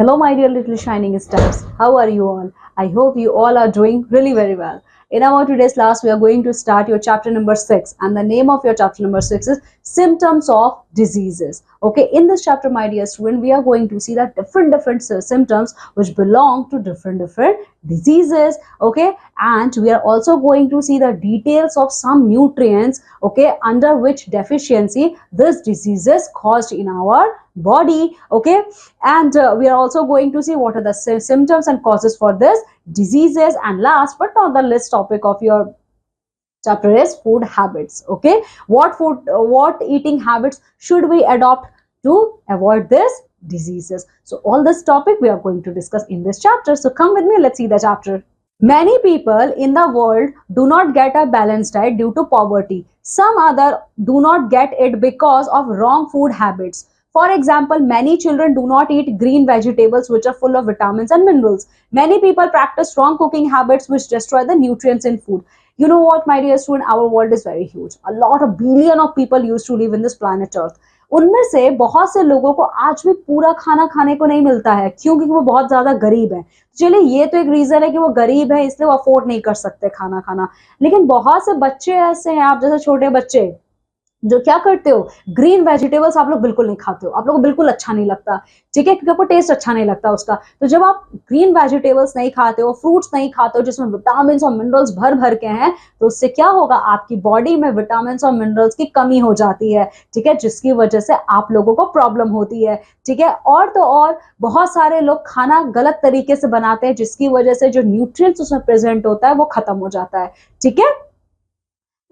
Hello, my dear little shining stars. How are you all? I hope you all are doing really very well. In our today's class, we are going to start your chapter number 6, and the name of your chapter number 6 is Symptoms of Diseases. Okay, in this chapter, my dear student, we are going to see that different symptoms which belong to different diseases. Okay, and we are also going to see the details of some nutrients, okay, under which deficiency this diseases caused in our body. Okay, and we are also going to see what are the symptoms and causes for this diseases, and last but not the least topic of your chapter is food habits. Okay, what eating habits should we adopt to avoid this diseases? So all this topic we are going to discuss in this chapter. So come with me, let's see the chapter. Many people in the world do not get a balanced diet due to poverty. Some other do not get it because of wrong food habits. For example, many children do not eat green vegetables which are full of vitamins and minerals. Many people practice wrong cooking habits which destroy the nutrients in food. You know what, my dear student, our world is very huge. A lot of billion of people used to live in this planet Earth. उनमें से बहुत से लोगों को आज भी पूरा खाना खाने को नहीं मिलता है, क्योंकि वो बहुत ज्यादा गरीब है। चलिए, ये तो एक रीजन है कि वो गरीब है इसलिए वो अफोर्ड नहीं कर सकते खाना खाना, लेकिन बहुत से बच्चे ऐसे हैं, आप जैसे छोटे बच्चे जो क्या करते हो, ग्रीन वेजिटेबल्स आप लोग बिल्कुल नहीं खाते हो, आप लोगों को बिल्कुल अच्छा नहीं लगता, ठीक है, क्योंकि आपको टेस्ट अच्छा नहीं लगता उसका। तो जब आप ग्रीन वेजिटेबल्स नहीं खाते हो, फ्रूट्स नहीं खाते हो जिसमें विटामिन और मिनरल्स भर भर के हैं, तो उससे क्या होगा, आपकी बॉडी में विटामिन और मिनरल्स की कमी हो जाती है, ठीक है, जिसकी वजह से आप लोगों को प्रॉब्लम होती है, ठीक है। और तो और बहुत सारे लोग खाना गलत तरीके से बनाते हैं, जिसकी वजह से जो न्यूट्रिएंट्स उसमें प्रेजेंट होता है वो खत्म हो जाता है, ठीक है।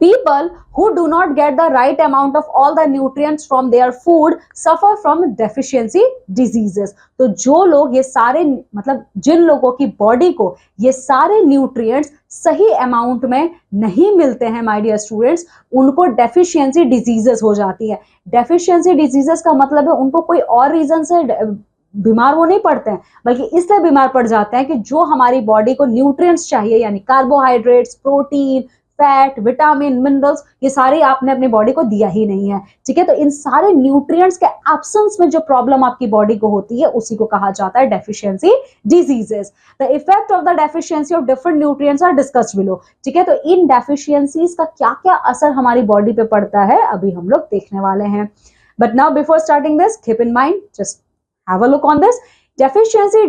People who do not get the right amount of all the nutrients from their food suffer from deficiency diseases. तो जो लोग ये सारे, मतलब जिन लोगों की बॉडी को ये सारे न्यूट्रिएंट्स सही अमाउंट में नहीं मिलते हैं, माय डियर स्टूडेंट्स, उनको डेफिशिएंसी डिजीजेस हो जाती है। डेफिशिएंसी डिजीजेस का मतलब है उनको कोई और रीजन से बीमार वो नहीं पड़ते हैं, बल्कि इसलिए बीमार पड़ जाते हैं कि जो हमारी बॉडी को न्यूट्रिएंट्स चाहिए, यानी carbohydrates, protein, fat, vitamin, minerals, ये सारे आपने अपनी बॉडी को दिया ही नहीं है, ठीक है। तो इन सारे न्यूट्रिएंट्स के एब्सेंस में जो प्रॉब्लम आपकी बॉडी को होती है उसी को कहा जाता है deficiency diseases. The effect of the deficiency of different nutrients are discussed below, ठीक है। तो इन डेफिशिएंसीज का क्या क्या असर हमारी बॉडी पे पड़ता है अभी हम लोग देखने वाले हैं। But now before starting this, keep in mind, just have a look on this. Deficiency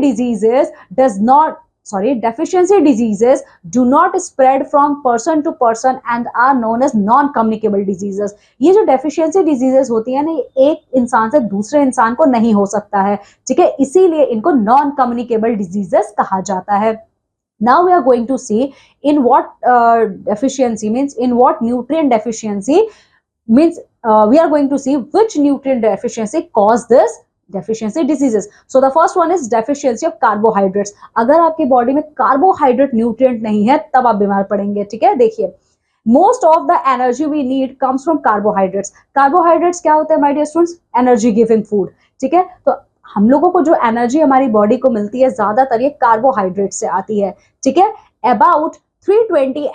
diseases do not spread from person to person and are known as non-communicable diseases. ये जो deficiency diseases होती है ना, ये एक इंसान से दूसरे इंसान को नहीं हो सकता है, ठीक है, इसीलिए इनको non-communicable diseases कहा जाता है। Now we are going to see in what deficiency means, in what nutrient deficiency means, we are going to see which nutrient deficiency cause this deficiency diseases. So the first one is deficiency of carbohydrates. अगर आपकी body में carbohydrate nutrient नहीं है तब आप बीमार पड़ेंगे, ठीक है। देखिए, most of the energy we need comes from carbohydrates. Carbohydrates क्या होता है my dear students? Energy giving food, ठीक है। तो हम लोगों को जो एनर्जी हमारी बॉडी को मिलती है ज्यादातर ये कार्बोहाइड्रेट से आती है, ठीक है। About 320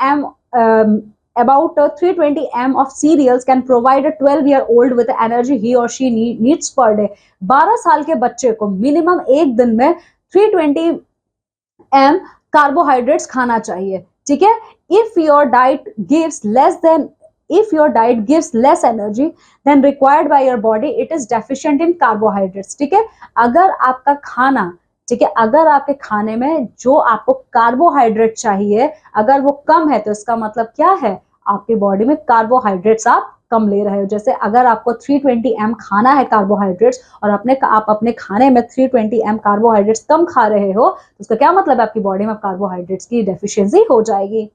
m of cereals can provide a 12-year-old with the energy he or she needs per day. 12 साल के बच्चे को मिनिमम एक दिन में 320 m कार्बोहाइड्रेट्स खाना चाहिए, ठीक है। If your diet gives less energy than required by your body, it is deficient in carbohydrates, ठीक है। अगर आपका खाना, ठीक है, अगर आपके खाने में जो आपको कार्बोहाइड्रेट चाहिए अगर वो कम है तो इसका मतलब क्या है, आपकी बॉडी में कार्बोहाइड्रेट्स आप कम ले रहे हो। जैसे अगर आपको 320 m खाना है कार्बोहाइड्रेट्स और आप अपने खाने में 320 m कार्बोहाइड्रेट्स कम खा रहे हो, तो उसका क्या मतलब है, आपकी बॉडी में कार्बोहाइड्रेट्स की डेफिशिएंसी हो जाएगी।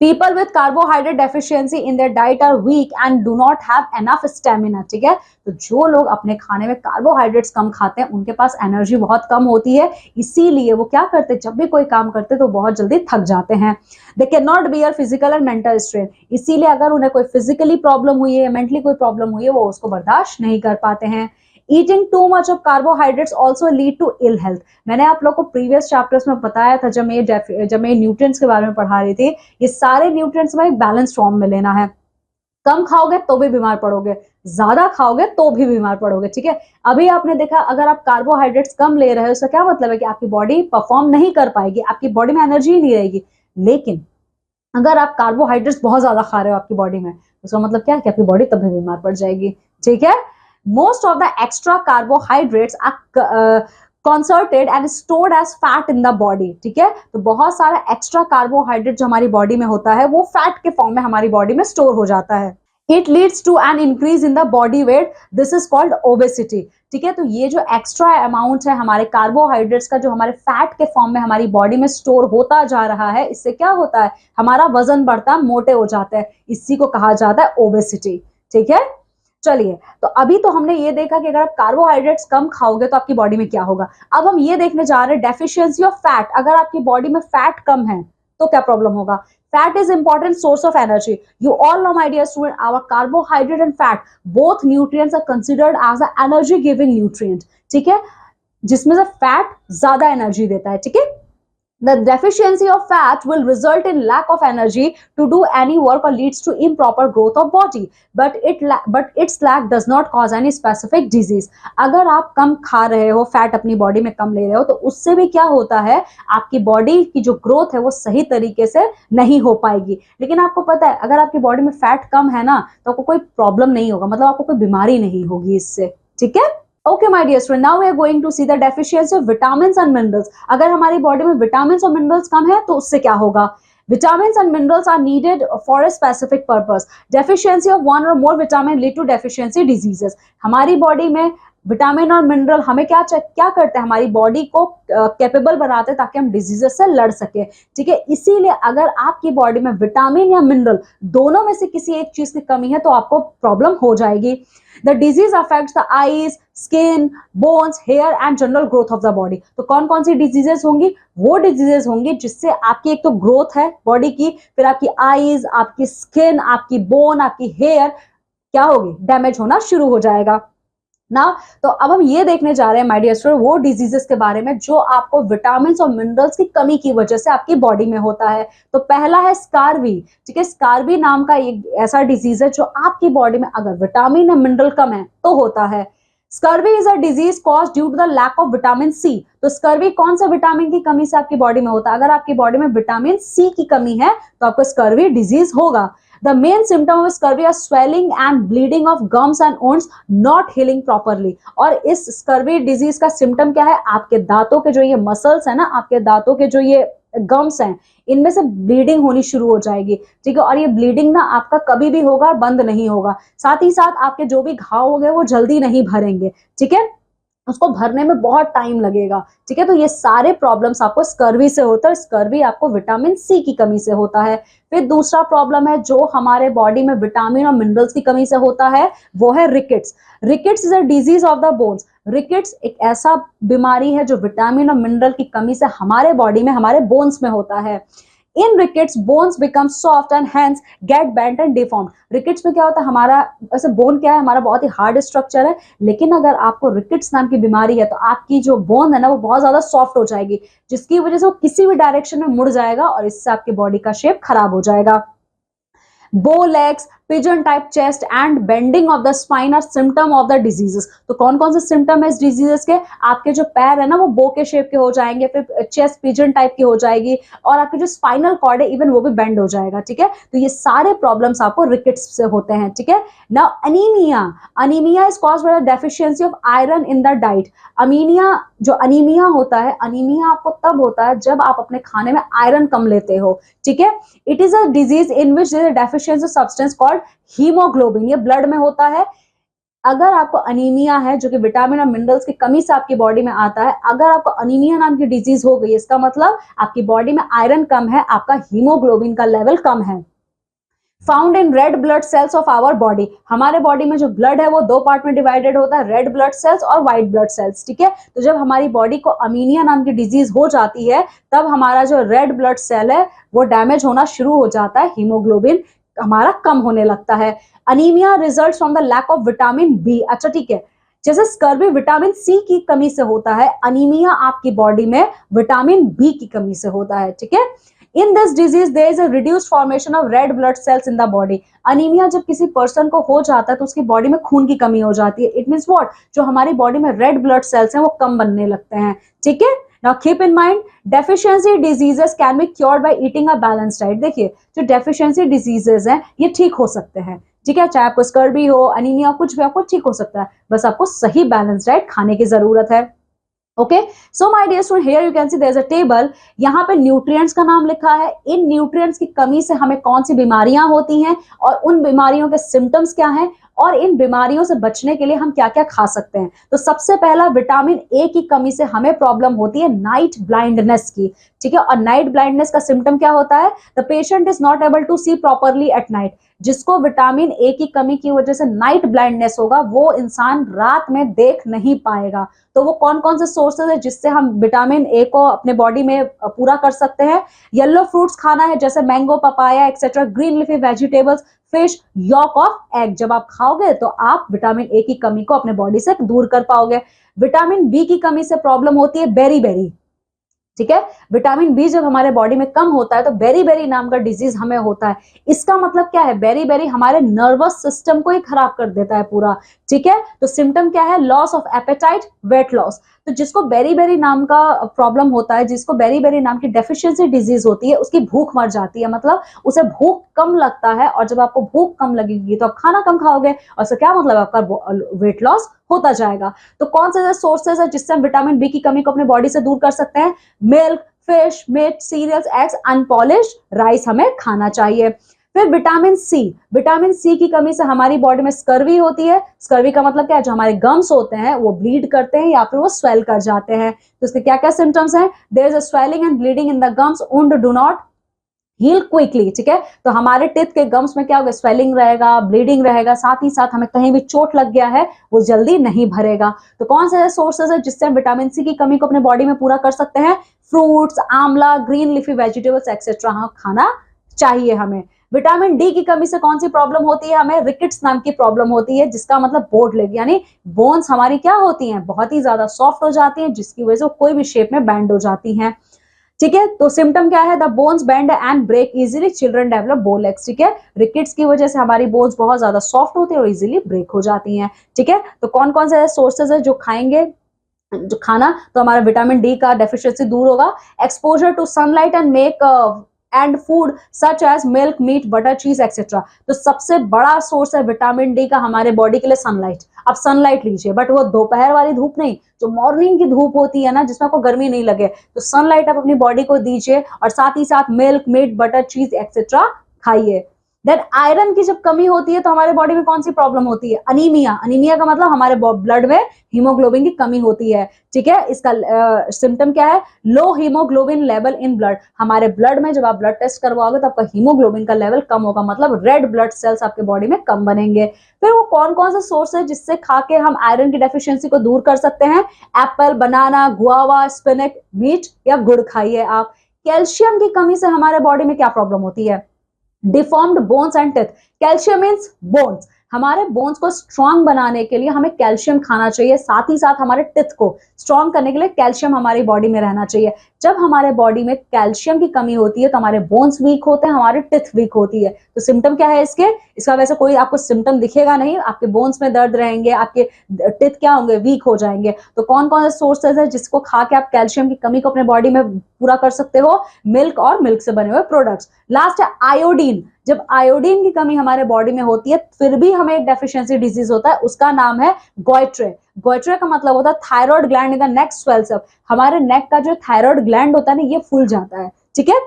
People with carbohydrate deficiency in their diet are weak and do not have enough stamina, ठीक है। तो जो लोग अपने खाने में कार्बोहाइड्रेट्स कम खाते हैं उनके पास एनर्जी बहुत कम होती है, इसीलिए वो क्या करते हैं, जब भी कोई काम करते हैं तो बहुत जल्दी थक जाते हैं। They cannot bear physical and mental strain, इसीलिए अगर उन्हें कोई फिजिकली प्रॉब्लम हुई है, मेंटली कोई प्रॉब्लम हुई है, वो उसको बर्दाश्त नहीं कर पाते हैं। Eating too much of carbohydrates also lead to ill health. मैंने आप लोग को प्रीवियस चैप्टर्स में बताया था जब मैं न्यूट्रिएंट्स के बारे में पढ़ा रही थी, ये सारे न्यूट्रिएंट्स में बैलेंस फॉर्म में लेना है। कम खाओगे तो भी बीमार पड़ोगे, ज्यादा खाओगे तो भी बीमार पड़ोगे, ठीक है। अभी आपने देखा अगर आप कार्बोहाइड्रेट्स कम ले रहे हो उसका क्या मतलब है कि आपकी बॉडी परफॉर्म नहीं कर पाएगी, आपकी बॉडी में एनर्जी ही नहीं रहेगी। लेकिन अगर आप कार्बोहाइड्रेट्स बहुत ज्यादा खा रहे हो आपकी बॉडी में, उसका मतलब क्या है कि आपकी बॉडी तब भी बीमार पड़ जाएगी, ठीक है। Most of the extra carbohydrates are concerted and stored as fat in the body, ठीक है। तो बहुत सारा एक्स्ट्रा कार्बोहाइड्रेट जो हमारी बॉडी में होता है वो फैट के फॉर्म में हमारी बॉडी में स्टोर हो जाता है। It leads to an increase in the body weight, this is called obesity, ठीक है। तो ये जो एक्स्ट्रा अमाउंट है हमारे कार्बोहाइड्रेट्स का जो हमारे फैट के फॉर्म में हमारी बॉडी में स्टोर होता जा रहा है, इससे क्या होता है हमारा वजन बढ़ता है, मोटे हो जाते हैं, इसी को कहा जाता है ओबेसिटी, ठीक है। चलिए, तो अभी तो हमने ये देखा कि अगर आप कार्बोहाइड्रेट्स कम खाओगे तो आपकी बॉडी में क्या होगा। अब हम ये देखने जा रहे हैं डेफिशिएंसी ऑफ फैट, अगर आपकी बॉडी में फैट कम है तो क्या प्रॉब्लम होगा। Fat is important source of energy, you all know my dear student, our carbohydrate and fat both nutrients are considered as a energy giving nutrient, ठीक है, जिसमें से फैट ज्यादा एनर्जी देता है, ठीक है। The deficiency of fat will result in lack of energy to do any work or leads to improper growth of body. But its lack does not cause any specific disease. अगर आप कम खा रहे हो, fat अपनी body में कम ले रहे हो, तो उससे भी क्या होता है आपकी बॉडी की जो ग्रोथ है वो सही तरीके से नहीं हो पाएगी। लेकिन आपको पता है अगर आपकी बॉडी में फैट कम है ना तो आपको कोई प्रॉब्लम नहीं होगा, मतलब आपको कोई बीमारी नहीं होगी इससे, ठीक है। Okay, my dear student, now we are going to see the deficiency of vitamins and minerals. अगर हमारी बॉडी में विटामिन और मिनरल्स कम है तो उससे क्या होगा। Vitamins and minerals are needed for a specific purpose. Deficiency of one or more vitamin lead to deficiency diseases. हमारी बॉडी में विटामिन और मिनरल हमें क्या करते हैं, हमारी बॉडी को कैपेबल बनाते हैं ताकि हम डिजीजेस से लड़ सके, ठीक है। इसीलिए अगर आपकी बॉडी में विटामिन या मिनरल दोनों में से किसी एक चीज की कमी है तो आपको प्रॉब्लम हो जाएगी। The disease affects the eyes, skin, bones, hair and general growth of the body. तो कौन कौन सी डिजीजेस होंगी, वो डिजीजेस होंगी जिससे आपकी एक तो ग्रोथ है बॉडी की, फिर आपकी आईज, आपकी स्किन, आपकी बोन, आपकी हेयर क्या होगी, डैमेज होना शुरू हो जाएगा ना। तो अब हम ये देखने जा रहे हैं माय डियर स्टूडेंट वो डिजीजेस के बारे में जो आपको विटामिन और मिनरल्स की कमी की वजह से आपकी बॉडी में होता है। तो पहला है स्कारवी, ठीक है। स्कारवी नाम का एक ऐसा डिजीज है जो आपकी बॉडी में अगर विटामिन या मिनरल कम है तो होता है। Scurvy is a disease cause due to the lack of vitamin C. तो स्कर्वी कौन सा विटामिन की कमी से आपकी बॉडी में होता है, अगर आपकी बॉडी में विटामिन सी की कमी है तो आपको स्कर्वी डिजीज होगा। The main symptom of scurvy are swelling and bleeding of gums and wounds not healing properly. और इस स्कर्वी डिजीज का सिम्टम क्या है, आपके दांतों के जो ये मसल्स है ना, आपके दांतों के जो ये गम्स हैं, इनमें से ब्लीडिंग होनी शुरू हो जाएगी, ठीक है। और ये ब्लीडिंग ना आपका कभी भी होगा, बंद नहीं होगा। साथ ही साथ आपके जो भी घाव हो गए वो जल्दी नहीं भरेंगे, ठीक है, उसको भरने में बहुत टाइम लगेगा, ठीक है। तो ये सारे प्रॉब्लम्स आपको स्कर्वी से होता है। स्कर्वी आपको विटामिन सी की कमी से होता है। फिर दूसरा प्रॉब्लम है जो हमारे बॉडी में विटामिन और मिनरल्स की कमी से होता है, वो है rickets. Rickets is a disease of the bones. Rickets एक ऐसा बीमारी है जो विटामिन और मिनरल की कमी से हमारे बॉडी में, हमारे बोन्स में होता है। In rickets, bones become soft and hence get bent and deformed. Rickets में क्या होता है, हमारा ऐसे बोन क्या है, हमारा बहुत ही हार्ड स्ट्रक्चर है, लेकिन अगर आपको रिकेट्स नाम की बीमारी है तो आपकी जो बोन है ना वो बहुत ज्यादा सॉफ्ट हो जाएगी, जिसकी वजह से वो किसी भी डायरेक्शन में मुड़ जाएगा और इससे आपकी बॉडी का शेप खराब हो जाएगा। bow legs, pigeon type chest and bending of the spine are symptom of the diseases. तो कौन कौन से सिम्टम है इस डिजीजेस के, आपके जो पैर है ना वो बो के शेप के हो जाएंगे, फिर चेस्ट पिजन टाइप की हो जाएगी और आपके जो स्पाइनल कॉर्ड है इवन वो भी बेंड हो जाएगा, ठीक है। तो ये सारे प्रॉब्लम्स आपको रिकेट्स से होते हैं, ठीक है। Now anaemia, anaemia is caused by the deficiency of iron in the diet. जो अनीमिया होता है, अनीमिया आपको तब होता है जब आप अपने खाने में आयरन कम लेते हो, ठीक है। It is a disease in which there is a deficiency of substance called haemoglobin, ये ब्लड में होता है। अगर आपको अनीमिया है जो कि विटामिन और मिनरल्स की कमी से आपकी बॉडी में आता है, अगर आपको अनीमिया नाम की डिजीज हो गई, इसका मतलब आपकी बॉडी में आयरन कम है, आपका हीमोग्लोबिन का लेवल कम है। Found in red blood cells of our body, हमारे बॉडी में जो ब्लड है वो दो पार्ट में डिवाइडेड होता है, रेड ब्लड सेल्स और व्हाइट ब्लड सेल्स, ठीक है। तो जब हमारी बॉडी को अनीमिया नाम की डिजीज हो जाती है तब हमारा जो रेड ब्लड सेल है वो डैमेज होना शुरू हो जाता है, हीमोग्लोबिन हमारा कम होने लगता है। Anaemia results from the lack of vitamin B. अच्छा ठीक है, जैसे स्कर्वी विटामिन सी की कमी से होता है, अनीमिया आपकी बॉडी में विटामिन बी की कमी से होता है, ठीक है। In this disease there is a reduced formation of red blood cells in the body. Anaemia जब किसी पर्सन को हो जाता है तो उसकी बॉडी में खून की कमी हो जाती है। इट मींस व्हाट, जो हमारी बॉडी में रेड ब्लड सेल्स हैं वो कम बनने लगते हैं। ठीक है, now keep in mind deficiency diseases can be cured by eating a balanced diet. देखिए जो डेफिशिएंसी डिजीजेस हैं ये ठीक हो सकते हैं। ठीक है, चाहे आपको स्कर्वी हो, अनीमिया, कुछ भी आपको ठीक हो सकता है, बस आपको सही बैलेंस डाइट खाने की जरूरत है। Okay, so my dear student, here you can see there is a table. यहाँ पे न्यूट्रिएंट्स का नाम लिखा है। इन न्यूट्रिएंट्स की कमी से हमें कौन सी बीमारियां होती हैं और उन बीमारियों के सिम्टम्स क्या हैं और इन बीमारियों से बचने के लिए हम क्या क्या खा सकते हैं। तो सबसे पहला, विटामिन ए की कमी से हमें प्रॉब्लम होती है नाइट ब्लाइंडनेस की। ठीक है, और नाइट ब्लाइंडनेस का सिम्टम क्या होता है? The patient is not able to see properly at night. जिसको विटामिन ए की कमी की वजह से नाइट ब्लाइंडनेस होगा वो इंसान रात में देख नहीं पाएगा। तो वो कौन कौन से सोर्सेज है जिससे हम विटामिन ए को अपने बॉडी में पूरा कर सकते हैं? येलो फ्रूट्स खाना है, जैसे mango, papaya etcetera. Green leafy vegetables, fish, yolk of egg. जब आप खाओगे तो आप विटामिन ए की कमी को अपने बॉडी से दूर कर पाओगे। विटामिन बी की कमी से प्रॉब्लम होती है बेरी बेरी। ठीक है, विटामिन बी जब हमारे बॉडी में कम होता है तो बेरी बेरी नाम का डिजीज हमें होता है। इसका मतलब क्या है? बेरी बेरी हमारे नर्वस सिस्टम को ही खराब कर देता है पूरा। ठीक है, तो सिम्टम क्या है? Loss of appetite, weight loss. तो जिसको बेरी बेरी नाम का प्रॉब्लम होता है, जिसको बेरी बेरी नाम की डेफिशिएंसी डिजीज होती है, उसकी भूख मर जाती है। मतलब उसे भूख कम लगता है, और जब आपको भूख कम लगेगी तो आप खाना कम खाओगे, और इसका क्या मतलब? आपका वेट लॉस होता जाएगा। तो कौन से सोर्सेज है जिससे हम विटामिन बी की कमी को अपने बॉडी से दूर कर सकते हैं? Milk, fish, meat, cereals, eggs, unpolished rice हमें खाना चाहिए। फिर विटामिन सी। विटामिन सी की कमी से हमारी बॉडी में स्कर्वी होती है। स्कर्वी का मतलब क्या है? जो हमारे गम्स होते हैं वो ब्लीड करते हैं या फिर वो स्वेल कर जाते हैं। तो इसके क्या क्या सिम्टम्स हैं? There is a swelling and bleeding in the gums, wound do not heal quickly. ठीक है, तो हमारे टीथ के गम्स में क्या होगा? स्वेलिंग रहेगा, ब्लीडिंग रहेगा, साथ ही साथ हमें कहीं भी चोट लग गया है वो जल्दी नहीं भरेगा। तो कौन से सोर्सेज है जिससे हम विटामिन सी की कमी को अपने बॉडी में पूरा कर सकते हैं? फ्रूट्स, आंवला, ग्रीन लीफी वेजिटेबल्स एक्सेट्रा खाना चाहिए हमें। विटामिन डी की कमी से कौन सी प्रॉब्लम होती है? हमें रिकेट्स नाम की प्रॉब्लम होती है, जिसका मतलब बोर्ड लेग, यानी बोन्स हमारी क्या होती हैं? बहुत ही ज्यादा सॉफ्ट हो जाती हैं, जिसकी वजह से कोई भी शेप में बैंड हो जाती हैं। ठीक है, तो सिम्टम क्या है? The bones bend and break easily, children develop bow legs. ठीक है, रिकेट्स की वजह से हमारी बोन्स बहुत ज्यादा सॉफ्ट होती है और इजीली ब्रेक हो जाती हैं। ठीक है, तो कौन कौन से सोर्सेज है जो खाएंगे, जो खाना, तो हमारा विटामिन डी का डेफिशिएंसी दूर होगा। Exposure to sunlight and make and food such as milk, meat, butter, cheese etcetera. तो सबसे बड़ा सोर्स है विटामिन डी का हमारे बॉडी के लिए सनलाइट। आप सनलाइट लीजिए, बट वो दोपहर वाली धूप नहीं, जो मॉर्निंग की धूप होती है ना, जिसमें आपको गर्मी नहीं लगे, तो सनलाइट आप अपनी बॉडी को दीजिए, और साथ ही साथ milk, meat, butter, cheese etcetera खाइए। देन आयरन की जब कमी होती है तो हमारे बॉडी में कौन सी प्रॉब्लम होती है? अनीमिया। अनीमिया का मतलब हमारे ब्लड में हीमोग्लोबिन की कमी होती है। ठीक है, इसका सिम्टम क्या है? लो हीमोग्लोबिन लेवल इन ब्लड। हमारे ब्लड में जब आप ब्लड टेस्ट करवाओगे तो आपका हीमोग्लोबिन का लेवल कम होगा, मतलब रेड ब्लड सेल्स आपके बॉडी में कम बनेंगे। फिर वो कौन कौन सा सोर्स है जिससे खा के हम आयरन की डेफिशिएंसी को दूर कर सकते हैं? एप्पल, बनाना, गुआवा, स्पिनच, मीट या गुड़ खाइए आप। कैल्शियम की कमी से हमारे बॉडी में क्या प्रॉब्लम होती है? Deformed bones and teeth. Calcium means bones. हमारे बोन्स को स्ट्रांग बनाने के लिए हमें कैल्शियम खाना चाहिए, साथ ही साथ हमारे टीथ को स्ट्रांग करने के लिए कैल्शियम हमारी बॉडी में रहना चाहिए। जब हमारे बॉडी में कैल्शियम की कमी होती है तो हमारे बोन्स वीक होते हैं, हमारे टीथ वीक होती है। तो सिम्टम क्या है इसके? इसका वैसे कोई आपको सिम्टम दिखेगा नहीं, आपके बोन्स में दर्द रहेंगे, आपके टीथ क्या होंगे? वीक हो जाएंगे। तो कौन कौन से सोर्सेज है जिसको खा के आप कैल्शियम की कमी को अपने बॉडी में पूरा कर सकते हो? मिल्क और मिल्क से बने हुए प्रोडक्ट्स। लास्ट है आयोडीन। जब आयोडीन की कमी हमारे बॉडी में होती है फिर भी हमें एक डेफिशिएंसी डिजीज होता है, उसका नाम है गोइट्रे। गोइट्रे का मतलब होता है thyroid gland in the neck swells up. हमारे नेक का जो थायराइड ग्लैंड होता है ना, ये फूल जाता है। ठीक है,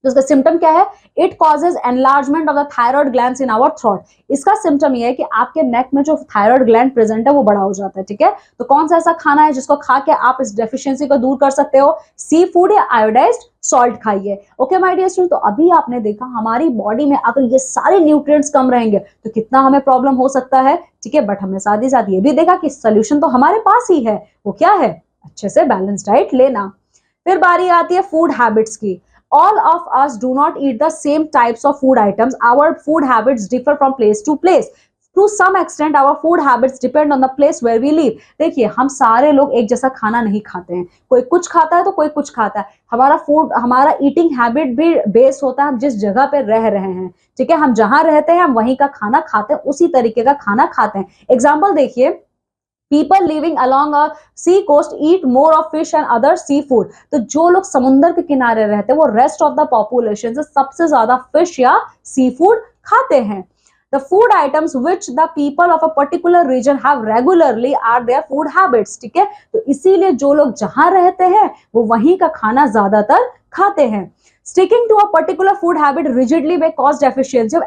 तो इसका सिम्टम क्या है? It causes enlargement of the thyroid glands in our throat. इसका सिम्टम ये है कि आपके नेक में जो थायराइड ग्लैंड प्रेजेंट है वो बड़ा हो जाता है। ठीक है, तो कौन सा ऐसा खाना है जिसको खा के आप इस डेफिशिएंसी को दूर कर सकते हो? सी फूड या आयोडाइज्ड सॉल्ट खाइए। ओके माय डियर स्टूडेंट, तो अभी आपने देखा हमारी बॉडी में अगर ये सारे न्यूट्रिएंट्स कम रहेंगे तो कितना हमें प्रॉब्लम हो सकता है। ठीक है, बट हमने साथ ही साथ ये भी देखा कि सोल्यूशन तो हमारे पास ही है। वो क्या है? अच्छे से बैलेंस डाइट लेना। फिर बारी आती है फूड हैबिट्स की। All of us do not eat the same types of food items. Our food habits differ from place to place. To some extent our food habits depend on the place where we live. देखिए हम सारे लोग एक जैसा खाना नहीं खाते हैं, कोई कुछ खाता है तो कोई कुछ खाता है। हमारा फूड, हमारा ईटिंग हैबिट भी बेस होता है हम जिस जगह पे रह रहे हैं, ठीक है। हम जहां रहते हैं हम वहीं का खाना खाते हैं, उसी तरीके का खाना खाते हैं। एग्जाम्पल देखिए, people living along a sea coast eat more of fish and other sea food. तो जो लोग समुद्र के किनारे रहते हैं वो रेस्ट ऑफ द पॉपुलेशन से सबसे ज्यादा फिश या सी फूड खाते हैं। The food items which the people of a particular region have regularly are their food habits, ठीक है। तो इसीलिए जो लोग जहां रहते हैं वो वहीं का खाना ज्यादातर खाते हैं। Sticking to a particular food habit rigidly may cause deficiency of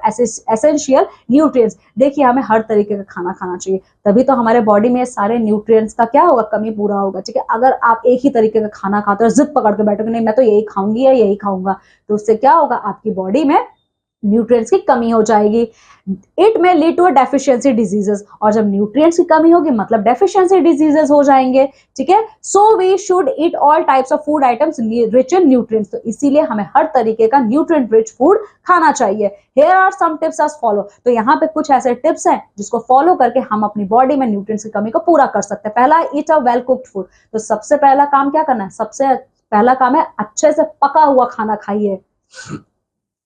essential nutrients। देखिए हमें हर तरीके का खाना खाना चाहिए, तभी तो हमारे बॉडी में सारे न्यूट्रिएंट्स का क्या होगा, कमी पूरा होगा, ठीक है। अगर आप एक ही तरीके का खाना खाते हो, जिद पकड़ के बैठोगे नहीं मैं तो यही खाऊंगी या यही खाऊंगा, तो उससे क्या होगा, आपकी बॉडी में न्यूट्रिएंट्स की कमी हो जाएगी। इट में lead to a deficiency diseases, और जब न्यूट्रिएंट्स की कमी होगी मतलब डेफिशिएंसी डिजीजेस हो जाएंगे, ठीक है। So we should eat all types of food items rich in nutrients. तो इसीलिए हमें हर तरीके का न्यूट्रिएंट रिच फूड खाना चाहिए। Here are some tips as follow. तो यहाँ पे कुछ ऐसे टिप्स हैं जिसको फॉलो करके हम अपनी बॉडी में न्यूट्रिएंट्स की कमी को पूरा कर सकते हैं। पहला, ईट अ वेल कुक्ड फूड। तो सबसे पहला काम क्या करना है, सबसे पहला काम है अच्छे से पका हुआ खाना खाइए।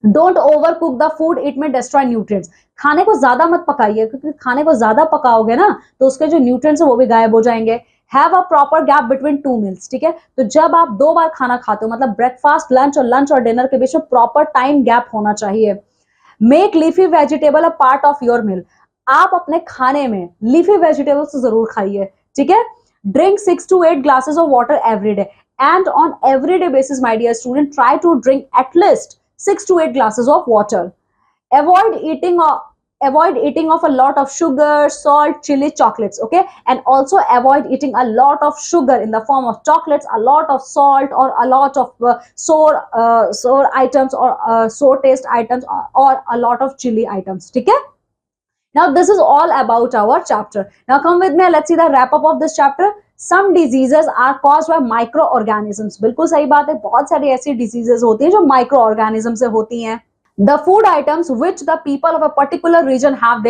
Don't over cook the food, it में डिस्ट्रॉय न्यूट्रिएंट्स। खाने को ज्यादा मत पकाइए, क्योंकि खाने को ज्यादा पकाओगे ना तो उसके जो न्यूट्रिएंट्स है वो भी गायब हो जाएंगे। Have a proper gap between two meals, ठीक है। तो जब आप 2 बार खाना खाते हो, मतलब ब्रेकफास्ट, लंच और डिनर के बीच में प्रॉपर टाइम गैप होना चाहिए। Make leafy vegetable a part of your meal. आप अपने खाने में लीफी वेजिटेबल्स जरूर खाइए, ठीक है। Drink 6 to 8 glasses of water every day, and on everyday basis my dear student try to drink at least 6 to 8 glasses of water. Avoid eating avoid eating of a lot of sugar, salt, chili, chocolates, okay, and also avoid eating a lot of sugar in the form of chocolates, a lot of salt, or a lot of sour items, or sour taste items, or a lot of chili items, ठीक है। Now this is all about our chapter. Now come with me, let's see the wrap up of this chapter. Some diseases are caused by microorganisms. बिल्कुल सही बात है, बहुत सारी ऐसी diseases होती हैं जो microorganisms से होती हैं। The food items which the people of a particular region have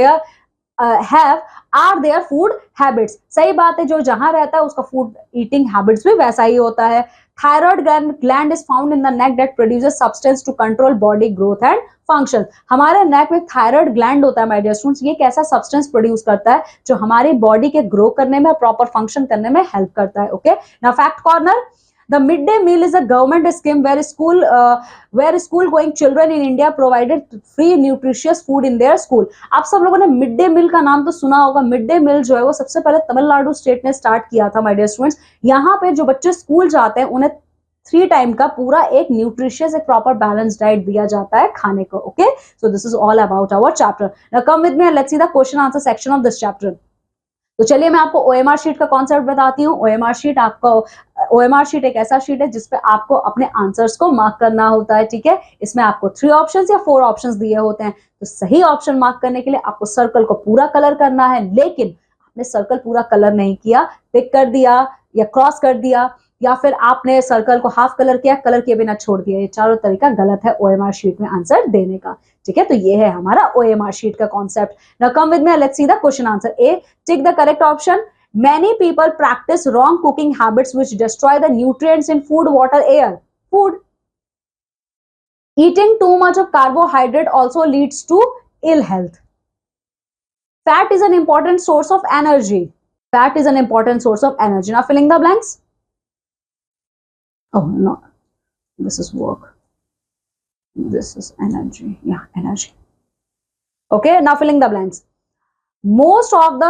are their food habits. सही बात है, जो जहां रहता है उसका food eating habits भी वैसा ही होता है। Thyroid gland is found in the neck that produces substance to control body growth and function. हमारे नेक में थायराइड ग्लैंड होता है माय डियर स्टूडेंट्स, ये कैसा सब्सटेंस प्रोड्यूस करता है जो हमारी बॉडी के ग्रो करने में, प्रॉपर फंक्शन करने में हेल्प करता है, okay. Now fact corner, the midday meal is a government scheme where school going children in India provided free nutritious food in their school. आप सब लोगों ने मिड डे मील का नाम तो सुना होगा। मिड डे मील जो है वो सबसे पहले तमिलनाडु स्टेट ने स्टार्ट किया था माय डियर स्टूडेंट्स। यहाँ पे जो बच्चे स्कूल जाते हैं उन्हें 3 टाइम का पूरा एक न्यूट्रिशियस, एक प्रॉपर बैलेंस डाइट दिया जाता है खाने को, okay. So this is all about our chapter. Now come with me and let's see the question answer section of this chapter. तो चलिए मैं आपको ओएमआर शीट का कॉन्सेप्ट बताती हूँ। ओएमआर शीट एक ऐसा शीट है जिसपे आपको अपने आंसर्स को मार्क करना होता है, ठीक है। इसमें आपको 3 ऑप्शंस या 4 ऑप्शंस दिए होते हैं। तो सही ऑप्शन मार्क करने के लिए आपको सर्कल को पूरा कलर करना है, लेकिन आपने सर्कल पूरा कलर नहीं किया, टिक कर दिया या क्रॉस कर दिया, या फिर आपने सर्कल को हाफ कलर किया, कलर किए बिना छोड़ दिया, ये चारों तरीका गलत है ओएमआर शीट में आंसर देने का, ठीक है। तो ये है हमारा ओएमआर शीट का concept. Now come with me, let's see the question answer. A, tick the correct option. Many people practice wrong cooking habits which destroy the nutrients in food, water, air. Food. Eating too much of carbohydrate also leads to ill health. Fat is an important source of energy. Fat is an important source of energy. Now filling the blanks. Oh no, this is work. This is energy. Yeah, energy. Okay, now filling the blanks. Most of the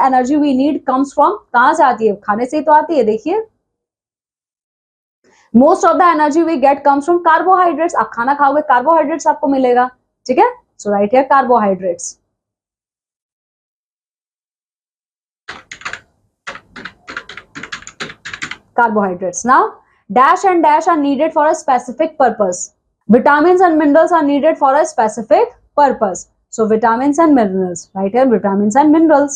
energy we need comes from, कहां से आती है, खाने से ही तो आती है। देखिए, most of the energy we get comes from carbohydrates. आप खाना खाओगे कार्बोहाइड्रेट्स आपको मिलेगा, ठीक है। So right here carbohydrates. Carbohydrates. Now dash and dash are needed for a specific purpose. Vitamins and minerals are needed for a specific purpose. So vitamins and minerals, right here, vitamins and minerals.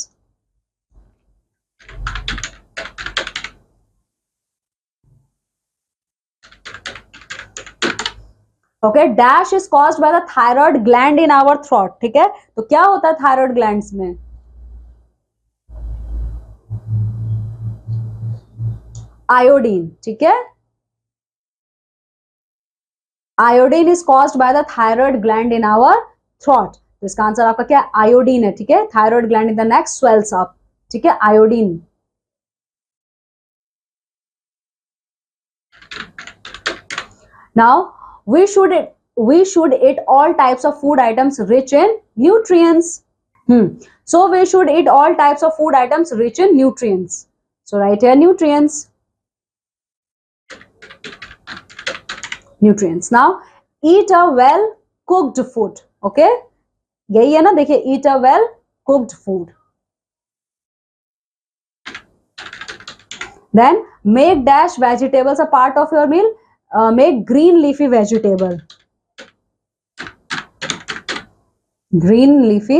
Okay, dash is caused by the thyroid gland in our throat, ठीक है, तो क्या होता है thyroid glands में? Iodine, ठीक है, iodine is caused by the thyroid gland in our throat, तो इसका आंसर आपका क्या है? आयोडीन है, ठीक है, thyroid gland in the neck swells up, ठीक है, iodine. Now we should eat all types of food items rich in nutrients. So we should eat all types of food items rich in nutrients. So write here nutrients. Nutrients. Now eat a well cooked food. Okay? यही है ना, देखिए eat a well cooked food. Then make dash vegetables a part of your meal. Make green leafy vegetable. Green leafy.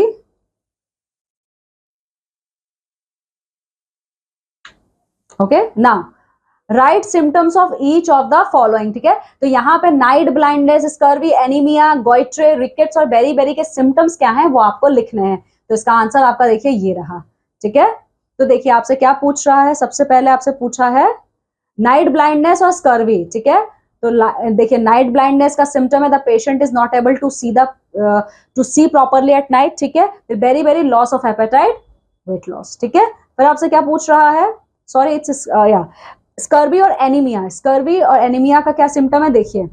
Okay, now write symptoms of each of the following, ठीक है, तो यहाँ पे night blindness, scurvy, anaemia, goitre, rickets और बेरी के symptoms क्या हैं वो आपको लिखने हैं, तो इसका आंसर आपका देखिए ये रहा, ठीक है। तो देखिए आपसे क्या पूछ रहा है, सबसे पहले आपसे पूछा है नाइट ब्लाइंडनेस और स्कर्वी, ठीक है, तो देखिए नाइट ब्लाइंडनेस का सिम्टम है the patient is not able to see properly at night, ठीक है, फिर very loss of appetite, weight loss, ठीक है। फिर आपसे क्या पूछ रहा है, सॉरी इट्स या स्कर्वी और एनीमिया, स्कर्वी और एनीमिया का क्या सिम्टम है, देखिए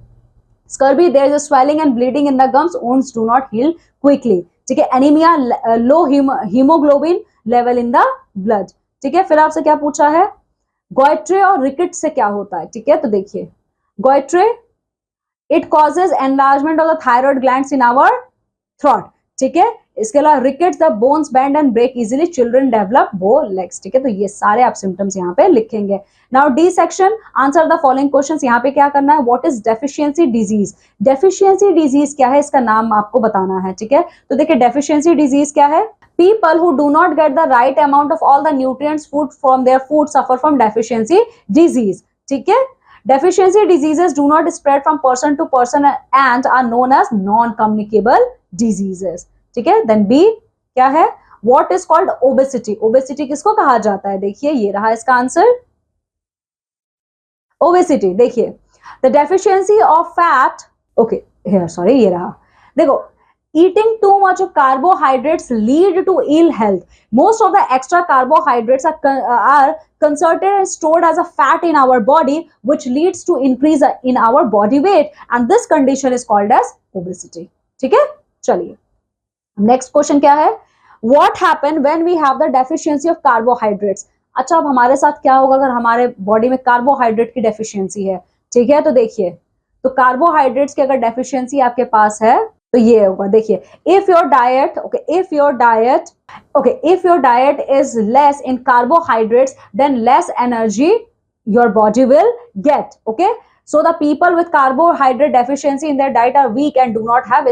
scurvy there is a swelling and bleeding in the gums, wounds do not heal quickly, ठीक है, anaemia low haemoglobin level in the blood, ठीक है। फिर आपसे क्या पूछा है, गोइट्रे और रिकेट से क्या होता है, ठीक है, तो देखिए goitre it causes enlargement of the thyroid glands in our throat, ठीक है, इसके अलावा rickets the bones bend and break easily, children develop bow legs, ठीक है, तो ये सारे आप सिम्टम्स यहाँ पे लिखेंगे। Now D section, answer the following questions, यहाँ पे क्या करना है, what is deficiency disease, deficiency disease क्या है इसका नाम आपको बताना है, ठीक है, तो देखिए डेफिशिएंसी डिजीज क्या है, people who do not get the right amount of all the nutrients food from their food suffer from deficiency disease, ठीक है, deficiency diseases do not spread from person to person and are known as non communicable diseases, ठीक है। Then B क्या है, what is called obesity, obesity किसको कहा जाता है, देखिए ये रहा इसका आंसर, ओबेसिटी, देखिए the deficiency of fat, okay here sorry ये रहा, देखो eating too much of carbohydrates lead to ill health, most of the extra carbohydrates are converted and stored as a fat in our body which leads to increase in our body weight and this condition is called as obesity, ठीक है। चलिए next question क्या है, what happen when we have the deficiency of carbohydrates, अच्छा अब हमारे साथ क्या होगा अगर हमारे बॉडी में कार्बोहाइड्रेट की डेफिशिएंसी है, ठीक है, तो देखिए तो कार्बोहाइड्रेट्स की अगर डेफिशिएंसी आपके पास है तो ये होगा, देखिए if your diet if your diet is less in carbohydrates then less energy your body will get, okay, so the people with carbohydrate deficiency in their diet are weak and do not have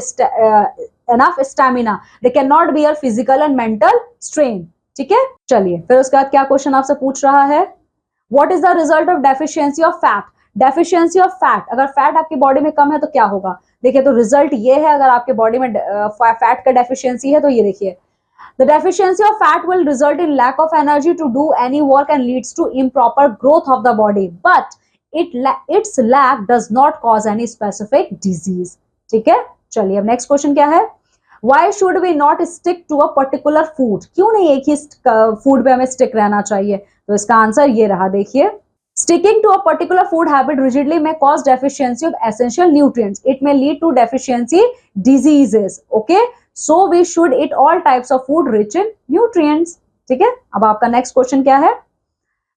enough stamina, they cannot bear physical and mental strain, ठीक है। चलिए फिर उसके बाद क्या question आपसे पूछ रहा है, what is the result of deficiency of fat, deficiency of fat, अगर फैट आपकी बॉडी में कम है तो क्या होगा, देखिए तो रिजल्ट ये है अगर आपके बॉडी में फैट का डेफिशिएंसी है तो ये देखिए the deficiency of fat will result in lack of energy to do any work and leads to improper growth of the body but its lack does not cause any specific disease, ठीक है। चलिए अब next question क्या है, why should we not stick to a particular food, क्यों नहीं एक ही food पे हमें स्टिक रहना चाहिए, तो इसका आंसर ये रहा, देखिए sticking to a particular food habit rigidly may cause deficiency of essential nutrients, it may lead to deficiency diseases, okay, so we should eat all types of food rich in nutrients, ठीक है। अब आपका next question क्या है,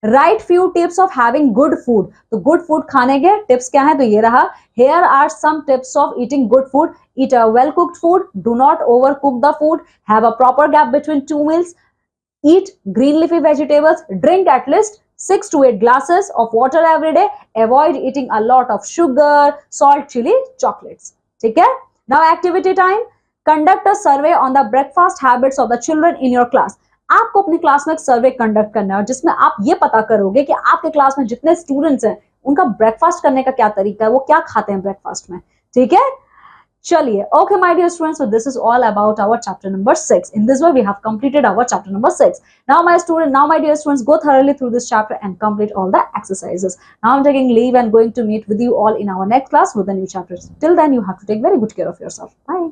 write few tips of having good food, तो good food खाने के tips क्या है, तो ये रहा, here are some tips of eating good food, eat a well cooked food, do not overcook the food, have a proper gap between two meals, eat green leafy vegetables, drink at least 6 to 8 glasses of water every day, avoid eating a lot of sugar, salt, chili, chocolates, ठीक है। Now activity time, conduct a survey on the breakfast habits of the children in your class, आपको अपनी class में एक survey conduct करना है और जिसमें आप ये पता करोगे कि आपके क्लास में जितने स्टूडेंट्स हैं उनका ब्रेकफास्ट करने का क्या तरीका है, वो क्या खाते हैं ब्रेकफास्ट में, ठीक है, चलिए. Okay, my dear students, so this is all about our chapter number 6. In this way, we have completed our chapter number 6. Now my dear students, go thoroughly through this chapter and complete all the exercises. Now I'm taking leave and going to meet with you all in our next class with the new chapters. Till then, you have to take very good care of yourself. Bye.